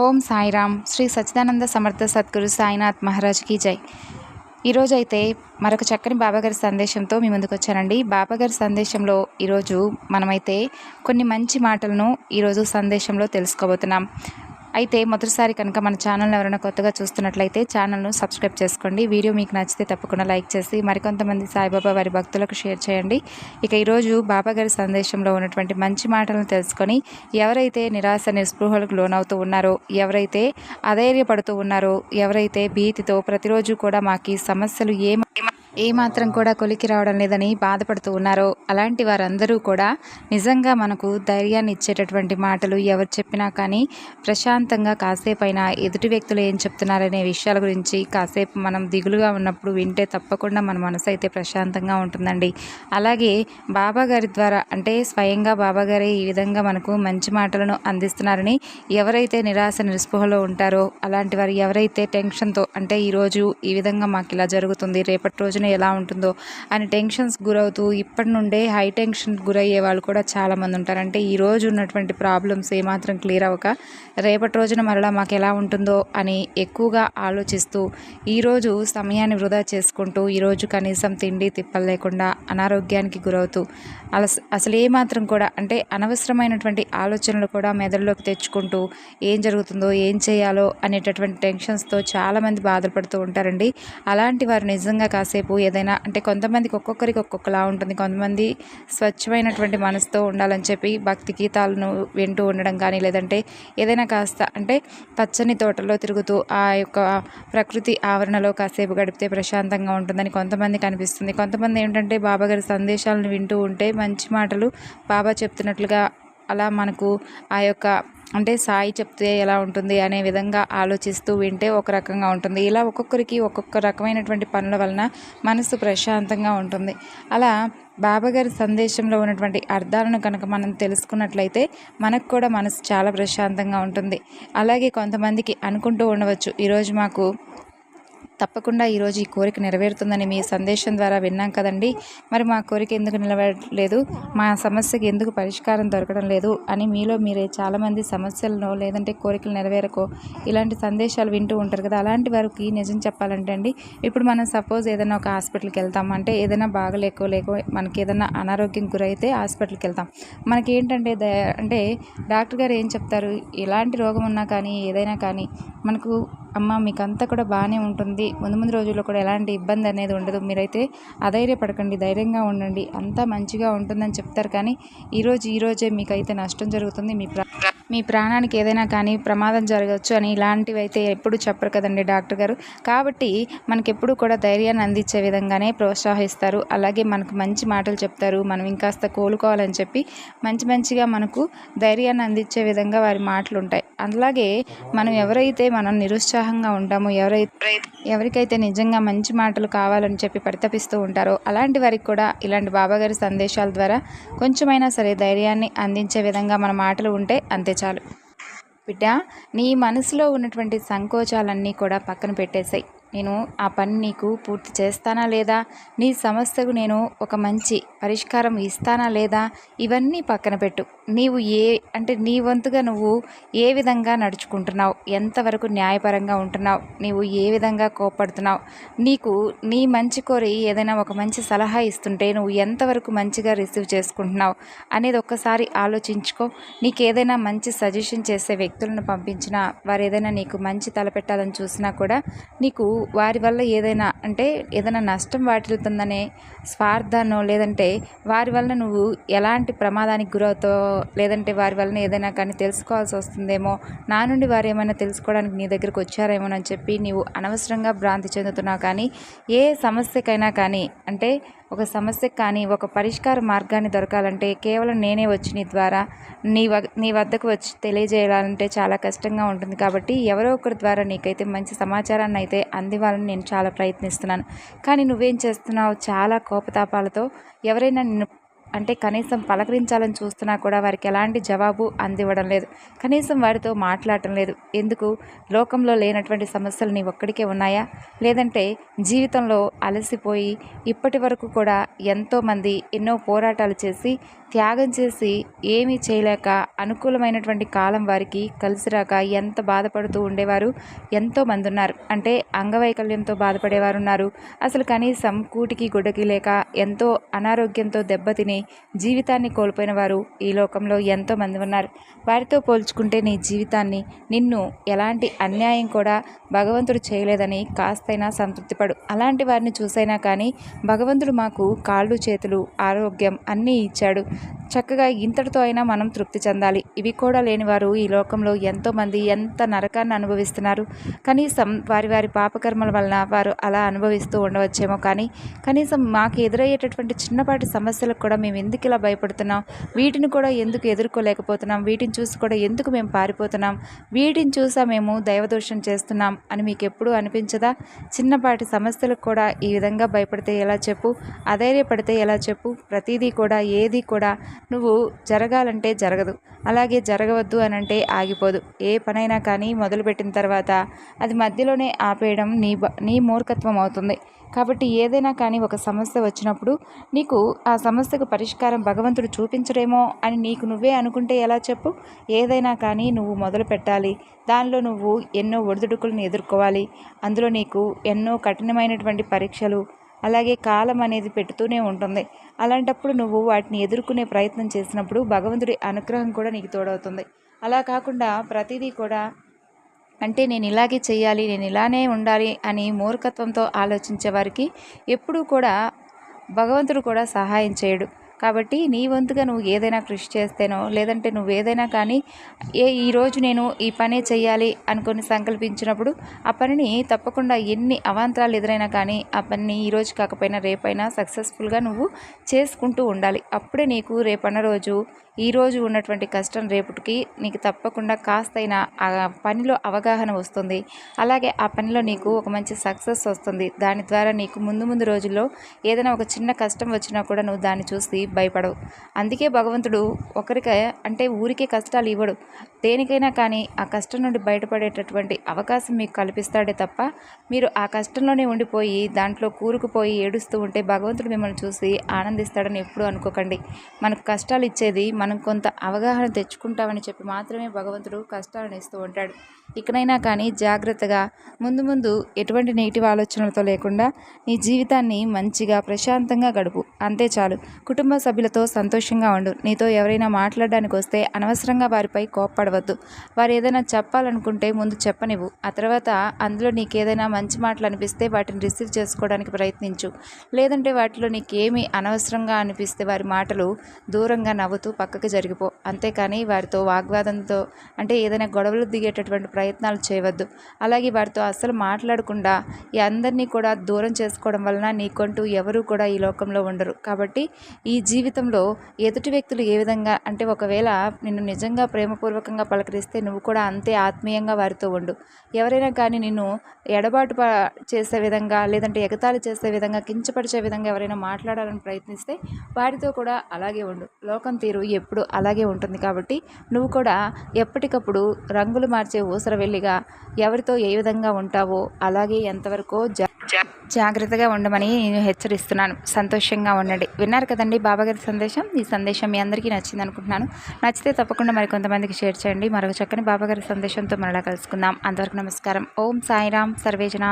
ఓం సాయిరామ్. శ్రీ సచ్చిదానంద సమర్థ సద్గురు సాయినాథ్ మహారాజ్ కీ జై. ఈరోజైతే మరొక చక్కని బాబాగారి సందేశంతో మీ ముందుకు వచ్చానండి. బాబాగారి సందేశంలో ఈరోజు మనమైతే కొన్ని మంచి మాటలను ఈరోజు సందేశంలో తెలుసుకోబోతున్నాం. అయితే మొదటిసారి కనుక మన ఛానల్ని ఎవరైనా కొత్తగా చూస్తున్నట్లయితే ఛానల్ను సబ్స్క్రైబ్ చేసుకోండి. వీడియో మీకు నచ్చితే తప్పకుండా లైక్ చేసి మరికొంతమంది సాయిబాబా వారి భక్తులకు షేర్ చేయండి. ఇక ఈరోజు బాబాగారి సందేశంలో ఉన్నటువంటి మంచి మాటలను తెలుసుకొని ఎవరైతే నిరాశ నిస్పృహలకు లోనవుతూ ఉన్నారో, ఎవరైతే అధైర్యపడుతూ ఉన్నారో, ఎవరైతే భీతితో ప్రతిరోజు కూడా మాకు ఈ సమస్యలు ఏమాత్రం కూడా కొలికి రావడం లేదని బాధపడుతూ ఉన్నారో అలాంటి వారందరూ కూడా నిజంగా మనకు ధైర్యాన్ని ఇచ్చేటటువంటి మాటలు ఎవరు చెప్పినా కానీ ప్రశాంతంగా కాసేపైనా ఎదుటి వ్యక్తులు ఏం చెప్తున్నారనే విషయాల గురించి కాసేపు మనం దిగులుగా ఉన్నప్పుడు వింటే తప్పకుండా మన మనసు అయితే ప్రశాంతంగా ఉంటుందండి. అలాగే బాబా గారి ద్వారా అంటే స్వయంగా బాబా గారే ఈ విధంగా మనకు మంచి మాటలను అందిస్తున్నారని ఎవరైతే నిరాశ నిస్పృహలో ఉంటారో అలాంటి వారు ఎవరైతే టెన్షన్తో అంటే ఈరోజు ఈ విధంగా మాకు ఇలా జరుగుతుంది, రేపటి రోజున ఎలా ఉంటుందో అని టెన్షన్స్ గురవుతూ ఇప్పటి నుండే హై టెన్షన్ గురయ్యే వాళ్ళు కూడా చాలామంది ఉంటారు. అంటే ఈరోజు ఉన్నటువంటి ప్రాబ్లమ్స్ ఏమాత్రం క్లియర్ అవ్వక రేపటి రోజున మరలా మాకు ఎలా ఉంటుందో అని ఎక్కువగా ఆలోచిస్తూ ఈరోజు సమయాన్ని వృధా చేసుకుంటూ ఈరోజు కనీసం తిండి తిప్పలు లేకుండా అనారోగ్యానికి గురవుతూ అసలు ఏమాత్రం కూడా అంటే అనవసరమైనటువంటి ఆలోచనలు కూడా మెదడులోకి తెచ్చుకుంటూ ఏం జరుగుతుందో ఏం చేయాలో అనేటటువంటి టెన్షన్స్తో చాలామంది బాధపడుతూ ఉంటారండి. అలాంటి వారు నిజంగా కాసేపు ఏదైనా అంటే కొంతమందికి ఒక్కొక్కరికి ఒక్కొక్కలా ఉంటుంది. కొంతమంది స్వచ్ఛమైనటువంటి మనసుతో ఉండాలని చెప్పి భక్తి గీతాలను వింటూ ఉండడం కానీ, లేదంటే ఏదైనా కాస్త అంటే పచ్చని తోటలో తిరుగుతూ ఆ యొక్క ప్రకృతి ఆవరణలో కాసేపు గడిపితే ప్రశాంతంగా ఉంటుందని కొంతమందికి అనిపిస్తుంది. కొంతమంది ఏంటంటే బాబా గారి సందేశాలను వింటూ ఉంటే మంచి మాటలు బాబా చెప్తున్నట్లుగా అలా మనకు ఆ యొక్క అంటే సాయి చెప్తే ఎలా ఉంటుంది అనే విధంగా ఆలోచిస్తూ వింటే ఒక రకంగా ఉంటుంది. ఇలా ఒక్కొక్కరికి ఒక్కొక్క రకమైనటువంటి పనుల వలన మనసు ప్రశాంతంగా ఉంటుంది. అలా బాబాగారి సందేశంలో ఉన్నటువంటి అర్థాలను కనుక మనం తెలుసుకున్నట్లయితే మనకు కూడా మనసు చాలా ప్రశాంతంగా ఉంటుంది. అలాగే కొంతమందికి అనుకుంటూ ఉండవచ్చు, ఈరోజు మాకు తప్పకుండా ఈరోజు ఈ కోరిక నెరవేరుతుందని మీ సందేశం ద్వారా విన్నాం కదండి, మరి మా కోరిక ఎందుకు నిలబడలేదు, మా సమస్యకి ఎందుకు పరిష్కారం దొరకడం లేదు అని మీలో మీరే చాలామంది సమస్యలను లేదంటే కోరికలు నెరవేరకో ఇలాంటి సందేశాలు వింటూ ఉంటారు కదా. అలాంటి వారికి నిజం చెప్పాలంటే అండి, ఇప్పుడు మనం సపోజ్ ఏదైనా ఒక హాస్పిటల్కి వెళ్తాం, అంటే ఏదైనా బాగలేకో మనకి ఏదైనా అనారోగ్యం గురైతే హాస్పిటల్కి వెళ్తాం. మనకి ఏంటంటే అంటే డాక్టర్ గారు ఏం చెప్తారు, ఎలాంటి రోగం ఉన్నా కానీ ఏదైనా కానీ మనకు అమ్మ మీకంతా కూడా బాగానే ఉంటుంది, ముందు రోజుల్లో కూడా ఎలాంటి ఇబ్బంది అనేది ఉండదు, మీరైతే అధైర్యపడకండి, ధైర్యంగా ఉండండి, అంతా మంచిగా ఉంటుందని చెప్తారు. కానీ ఈరోజే మీకైతే నష్టం జరుగుతుంది, మీ ప్రాణానికి ఏదైనా కానీ ప్రమాదం జరగవచ్చు అని ఇలాంటివి అయితే ఎప్పుడు చెప్పరు కదండి డాక్టర్ గారు. కాబట్టి మనకెప్పుడు కూడా ధైర్యాన్ని అందించే విధంగానే ప్రోత్సహిస్తారు. అలాగే మనకు మంచి మాటలు చెప్తారు. మనం ఇంకాస్త కోలుకోవాలని చెప్పి మంచిగా మనకు ధైర్యాన్ని అందించే విధంగా వారి మాటలు ఉంటాయి. అలాగే మనం నిరుత్సాహంగా ఉంటామో, ఎవరికైతే నిజంగా మంచి మాటలు కావాలని చెప్పి పరితపిస్తూ ఉంటారో అలాంటి వారికి కూడా ఇలాంటి బాబాగారి సందేశాల ద్వారా కొంచెమైనా సరే ధైర్యాన్ని అందించే విధంగా మన మాటలు ఉంటే అంతే చాలు. బిడ్డ, నీ మనసులో ఉన్నటువంటి సంకోచాలన్నీ కూడా పక్కన పెట్టేశాయి. నేను ఆ పని నీకు పూర్తి చేస్తానా లేదా, నీ సమస్యకు నేను ఒక మంచి పరిష్కారం ఇస్తానా లేదా, ఇవన్నీ పక్కన పెట్టు. నీవు నీ వంతుగా నువ్వు ఏ విధంగా నడుచుకుంటున్నావు, ఎంతవరకు న్యాయపరంగా ఉంటున్నావు, నీవు ఏ విధంగా కోప్పడుతున్నావు, నీకు నీ మంచి కోరి ఏదైనా ఒక మంచి సలహా ఇస్తుంటే నువ్వు ఎంతవరకు మంచిగా రిసీవ్ చేసుకుంటున్నావు అనేది ఒక్కసారి ఆలోచించుకో. నీకు ఏదైనా మంచి సజెషన్ చేసే వ్యక్తులను పంపించినా, వారు ఏదైనా నీకు మంచి తలపెట్టాలని చూసినా కూడా నీకు వారి వల్ల ఏదైనా నష్టం వాటిల్తుందనే స్వార్థాన్నో, లేదంటే వారి వల్ల నువ్వు ఎలాంటి ప్రమాదానికి గురవుతావో, లేదంటే వారి వలన ఏదైనా కానీ తెలుసుకోవాల్సి వస్తుందేమో, నా నుండి వారు ఏమైనా తెలుసుకోవడానికి నీ దగ్గరకు వచ్చారేమోనని చెప్పి నీవు అనవసరంగా భ్రాంతి చెందుతున్నావు. కానీ ఏ సమస్యకైనా కానీ అంటే ఒక సమస్యకు కానీ ఒక పరిష్కార మార్గాన్ని దొరకాలంటే కేవలం నేనే వచ్చి నీ ద్వారా నీ వద్దకు వచ్చి తెలియజేయాలంటే చాలా కష్టంగా ఉంటుంది. కాబట్టి ఎవరో ఒకరి ద్వారా నీకైతే మంచి సమాచారాన్ని అయితే అందివ్వాలని నేను చాలా ప్రయత్నిస్తున్నాను. కానీ నువ్వేం చేస్తున్నావు, చాలా కోపతాపాలతో ఎవరైనా నిన్ను అంటే కనీసం పలకరించాలని చూస్తున్నా కూడా వారికి ఎలాంటి జవాబు అందివ్వడం లేదు. కనీసం వారితో మాట్లాడటం లేదు. ఎందుకు? లోకంలో లేనటువంటి సమస్యలు నీ ఒక్కడికే ఉన్నాయా? లేదంటే జీవితంలో అలసిపోయి ఇప్పటి వరకు కూడా ఎంతోమంది ఎన్నో పోరాటాలు చేసి త్యాగం చేసి ఏమీ చేయలేక అనుకూలమైనటువంటి కాలం వారికి కలిసి రాక ఎంత బాధపడుతూ ఉండేవారు ఎంతోమంది ఉన్నారు. అంటే అంగవైకల్యంతో బాధపడేవారు ఉన్నారు. అసలు కనీసం కూటికి గుడ్డకి లేక ఎంతో అనారోగ్యంతో దెబ్బతిని జీవితాన్ని కోల్పోయిన వారు ఈ లోకంలో ఎంతోమంది ఉన్నారు. వారితో పోల్చుకుంటే నీ జీవితాన్ని నిన్ను ఎలాంటి అన్యాయం కూడా భగవంతుడు చేయలేదని కాస్తైనా సంతృప్తిపడు. అలాంటి వారిని చూసైనా కానీ భగవంతుడు మాకు కాళ్ళు చేతులు ఆరోగ్యం అన్నీ ఇచ్చాడు, చక్కగా ఇంతటితో అయినా మనం తృప్తి చెందాలి. ఇవి కూడా లేనివారు ఈ లోకంలో ఎంతోమంది ఎంత నరకాన్ని అనుభవిస్తున్నారు. కనీసం వారి వారి పాపకర్మల వలన వారు అలా అనుభవిస్తూ ఉండవచ్చేమో, కానీ కనీసం మాకు ఎదురయ్యేటటువంటి చిన్నపాటి సమస్యలకు కూడా మేము ఎందుకు ఇలా భయపడుతున్నాం, వీటిని కూడా ఎందుకు ఎదుర్కోలేకపోతున్నాం, వీటిని చూసి కూడా ఎందుకు మేము పారిపోతున్నాం, వీటిని చూసా మేము దైవదోషం చేస్తున్నాం అని మీకు ఎప్పుడూ అనిపించదా? చిన్నపాటి సమస్యలకు కూడా ఈ విధంగా భయపడితే ఎలా చెప్పు, అధైర్యపడితే ఎలా చెప్పు? ప్రతిదీ కూడా ఏది కూడా నువ్వు జరగాలంటే జరగదు, అలాగే జరగవద్దు అని అంటే ఆగిపోదు. ఏ పనైనా కానీ మొదలుపెట్టిన తర్వాత అది మధ్యలోనే ఆపేయడం నీ మూర్ఖత్వం అవుతుంది. కాబట్టి ఏదైనా కానీ ఒక సమస్య వచ్చినప్పుడు నీకు ఆ సమస్యకు పరిష్కారం భగవంతుడు చూపించడేమో అని నీకు నువ్వే అనుకుంటే ఎలా చెప్పు? ఏదైనా కానీ నువ్వు మొదలు పెట్టాలి, దానిలో నువ్వు ఎన్నో ఒడిదుడుకులను ఎదుర్కోవాలి, అందులో నీకు ఎన్నో కఠినమైనటువంటి పరీక్షలు అలాగే కాలం అనేది పెడుతూనే ఉంటుంది. అలాంటప్పుడు నువ్వు వాటిని ఎదుర్కొనే ప్రయత్నం చేసినప్పుడు భగవంతుడి అనుగ్రహం కూడా నీకు తోడవుతుంది. అలా కాకుండా ప్రతిదీ కూడా అంటే నేను ఇలాగే చేయాలి, నేను ఇలానే ఉండాలి అని మూర్ఖత్వంతో ఆలోచించే వారికి ఎప్పుడూ కూడా భగవంతుడు కూడా సహాయం చేయడు. కాబట్టి నీ వంతుగా నువ్వు ఏదైనా కృషి చేస్తేనో లేదంటే నువ్వు ఏదైనా కానీ ఈరోజు నేను ఈ పనే చేయాలి అనుకొని సంకల్పించినప్పుడు ఆ పనిని తప్పకుండా ఎన్ని అవాంతరాలు ఎదురైనా కానీ ఆ పనిని ఈరోజు కాకపోయినా రేపైనా సక్సెస్ఫుల్గా నువ్వు చేసుకుంటూ ఉండాలి. అప్పుడే నీకు రేపన్న రోజు ఈరోజు ఉన్నటువంటి కష్టం రేపటికి నీకు తప్పకుండా కాస్తైనా ఆ పనిలో అవగాహన వస్తుంది. అలాగే ఆ పనిలో నీకు ఒక మంచి సక్సెస్ వస్తుంది. దాని ద్వారా నీకు ముందు ముందు రోజుల్లో ఏదైనా ఒక చిన్న కష్టం వచ్చినా కూడా నువ్వు దాన్ని చూసి భయపడవు. అందుకే భగవంతుడు ఒకరికి అంటే ఊరికే కష్టాలు ఇవ్వడు, దేనికైనా కానీ ఆ కష్టం నుండి బయటపడేటటువంటి అవకాశం మీకు కల్పిస్తాడే తప్ప మీరు ఆ కష్టంలోనే ఉండిపోయి దాంట్లో కూరుకుపోయి ఏడుస్తూ ఉంటే భగవంతుడు మిమ్మల్ని చూసి ఆనందిస్తాడని ఎప్పుడూ అనుకోకండి. మనకు కష్టాలు ఇచ్చేది మనం కొంత అవగాహన తెచ్చుకుంటామని చెప్పి మాత్రమే భగవంతుడు కష్టాలను ఇస్తూ ఉంటాడు. ఇకనైనా కానీ జాగ్రత్తగా ముందు ముందు ఎటువంటి నెగిటివ్ ఆలోచనలతో లేకుండా నీ జీవితాన్ని మంచిగా ప్రశాంతంగా గడుపు, అంతే చాలు. కుటుంబ సభ్యులతో సంతోషంగా ఉండు. నీతో ఎవరైనా మాట్లాడడానికి వస్తే అనవసరంగా వారిపై కోప్పడవద్దు. వారు ఏదైనా చెప్పాలనుకుంటే ముందు చెప్పనివ్వు. ఆ తర్వాత అందులో నీకేదైనా మంచి మాటలు అనిపిస్తే వాటిని రిసీవ్ చేసుకోవడానికి ప్రయత్నించు. లేదంటే వాటిలో నీకేమీ అనవసరంగా అనిపిస్తే వారి మాటలు దూరంగా నవ్వుతూ పక్కకి జరిగిపో. అంతేకాని వారితో వాగ్వాదంతో అంటే ఏదైనా గొడవలు దిగేటటువంటి ప్రయత్నాలు చేయవద్దు. అలాగే వారితో అస్సలు మాట్లాడకుండా ఈ అందరినీ కూడా దూరం చేసుకోవడం వలన నీకంటూ ఎవరూ కూడా ఈ లోకంలో ఉండరు. కాబట్టి ఈ జీవితంలో ఎదుటి వ్యక్తులు ఏ విధంగా అంటే ఒకవేళ నిన్ను నిజంగా ప్రేమపూర్వకంగా పలకరిస్తే నువ్వు కూడా అంతే ఆత్మీయంగా వారితో ఉండు. ఎవరైనా కానీ నిన్ను ఎడబాటు చేసే విధంగా లేదంటే ఎగతాళి చేసే విధంగా కించపరిచే విధంగా ఎవరైనా మాట్లాడాలని ప్రయత్నిస్తే వారితో కూడా అలాగే ఉండు. లోకం తీరు ఎప్పుడు అలాగే ఉంటుంది. కాబట్టి నువ్వు కూడా ఎప్పటికప్పుడు రంగులు మార్చే ఊసరవెల్లిగా ఎవరితో ఏ విధంగా ఉంటావో అలాగే ఎంతవరకు జాగ్రత్తగా ఉండమని నేను హెచ్చరిస్తున్నాను. సంతోషంగా ఉండండి. విన్నారు కదండి బాబాగారి సందేశం. ఈ సందేశం మీ అందరికీ నచ్చింది అనుకుంటున్నాను. నచ్చితే తప్పకుండా మరి కొంతమందికి షేర్ చేయండి. మరొక చక్కని బాబాగారి సందేశంతో మరలా కలుసుకుందాం. అంతవరకు నమస్కారం. ఓం సాయిరాం. సర్వేజన